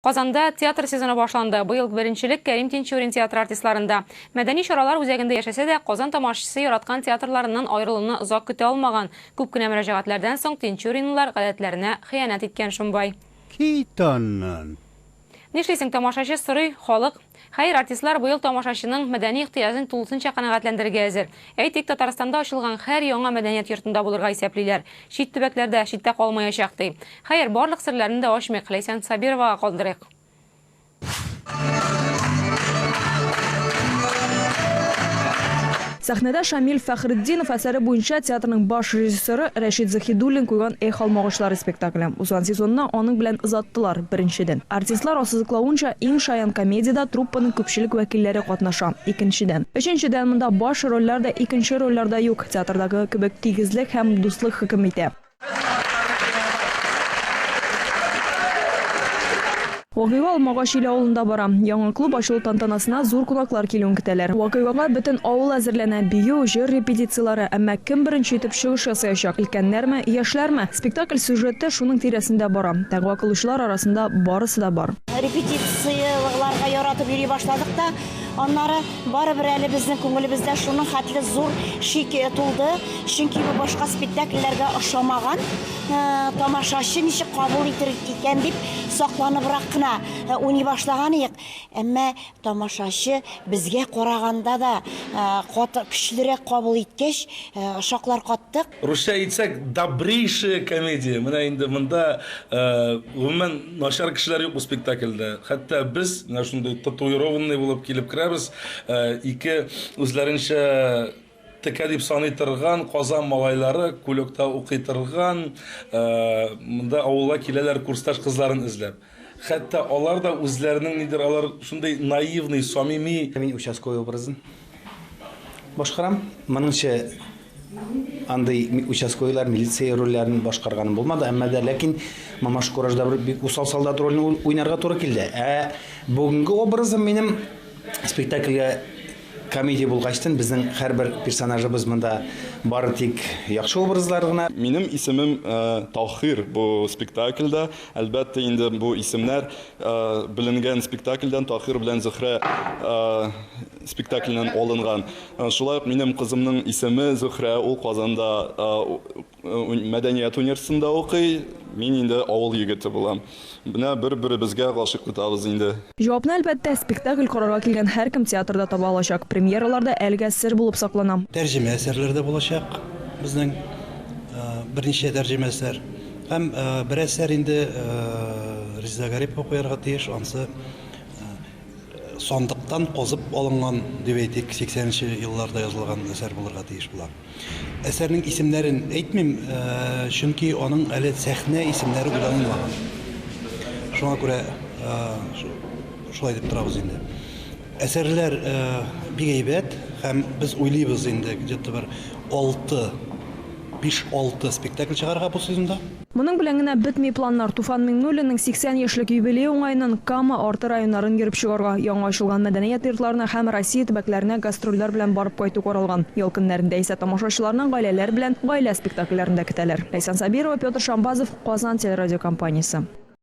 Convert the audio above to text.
Казанда театр сезоны башланды. Быел беренчелек Кәрим Тинчурин театр артистларында. Мәдәни чаралар үзәгендә яшәсә дә, Казан тамашачысы яраткан театрларыннан аерылуны озак көтә алмаган. Күп кенә мөрәҗәгатьләрдән соң Тинчуринлар гадәтләренә хыянат иткән шунбай. Нишлисең, тамашачы сорый, халык. Хәер, артистлар быел тамашачының мәдәни ихтыяҗын тулысынча канәгатьләндерергә әзер. Әйтик, Татарстанда ачылган һәр яңа мәдәният йортында булырга исәплиләр. Чит төбәкләрдә читтә калмаячак ди. Хәер, барлык серләрне дә ачмыйк, Ләйсән Сабировага калдырыйк. Сәхнәдә Шамил Фәхретдинов әсәре буенча театрның баш режиссеры Рәшид Заһидуллин куйган «Эй халмагычлар» спектакле. Узган сезонна аның белән озаттылар беренчедән. Артистлар ассызыклавынча иң шаян комедияда труппаның күпчелек вәкилләре катнаша. Икенчедән. Өченчедән монда баш рольләр дә икенче рольләрдә юк. Театрдагы кебек тигезлек һәм дуслык хөкем итә. Вакыйга Алмагач иле авылында бара. Яңа клуб ачылу тантанасына зур кунаклар килүен көтәләр. Вакыйгага бөтен авыл әзерләнә, бию, җыр репетициялары, әмма кем беренче итеп чыгыш ясаячак? Өлкәннәрме, яшьләрме? Спектакль сюжеты шуның тирәсендә бара. Тәгъва кылучылар арасында барысы да бар. Репетицияларга яратып йөри башладык та, аннары барыбер әле безнең күңелебездә шуның хәтле зур шик тулды. Чөнки бу башка спектакльләргә ошамаган, тамашачы ничек кабул итер икән дип сакланыбрак кына уйный башлаган идек. Әмма тамашачы безгә караганда да көчлерәк кабул иткәч, шаклар каттык. Русча әйтсәк, добрейшая комедия. Менә инде монда гомумән начар кешеләр юк бу спектакльдә. Хәтта без шундай татуированный булып килеп керәбез, ике үзләренчә тәкә дип саный торган Казан малайлары күләктә укый торган, монда авылга киләләр курсташ кызларын эзләп. Хәтта алар да үзләренең нидер алар шундай наивный, самими. Мин участковый образын башкарам. Моныңча андай участковыйлар милиция рольләрен башкарган булмады, әмма дә ләкин Мамаш Коражда бик усал солдат ролен уйнарга туры килде. Бүгенге образым минем спектакльгә комедия булгачтан безнең һәрбер персонажыбыз монда бары тик яхшы образлар гына. Минем исемем Тахир бу спектакльдә. Әлбәттә инде бу исемнәр беленгән спектакльдән Тахир белән Зөһрә спектакльнән алынган. Шулай ук минем кызымның исеме Зөһрә, ул Казанда мәдәният университетында укый. Мин инде авыл егете булам. Менә бер-беребезгә гашык итабыз инде. Җавапны әлбәттә спектакль карарга килгән һәркем театрда таба алачак. Премьераларда әлегә сер булып саклана. Тәрҗемә әсәрләрдә булачак. Безнең берничә тәрҗемә әсәр. Һәм бер әсәр инде Риза Гарипов укырга тиеш, ансы сандыктан козып алынган дип әйтик, 80нче елларда язылган әсәр булырга тиеш була. Әсәрнең исемнәрен әйтмим, чөнки аның әле сәхнә исемнәре уйланылмаган. Шуңа күрә шулай дип торабыз инде. Әсәрләр бик әйбәт һәм без уйлыйбыз инде где-то бер 5-6 спектакль чыгарга бу сезонда. Моның белән генә бетми планнар. Туфан Миңнуллинның 80 яшьлек юбилей уңаеннан Кама, Арты районнарын йөреп чыгарга, яңа ачылган мәдәният йортларына һәм Россия төбәкләренә гастрольләр белән барып кайту каралган. Ел көннәрендә исә тамашачыларның гаиләләр белән гаилә спектакльләрендә көтәләр. Ләйсән Сабирова, Петр Шамбазов, Казан телерадиокомпаниясе.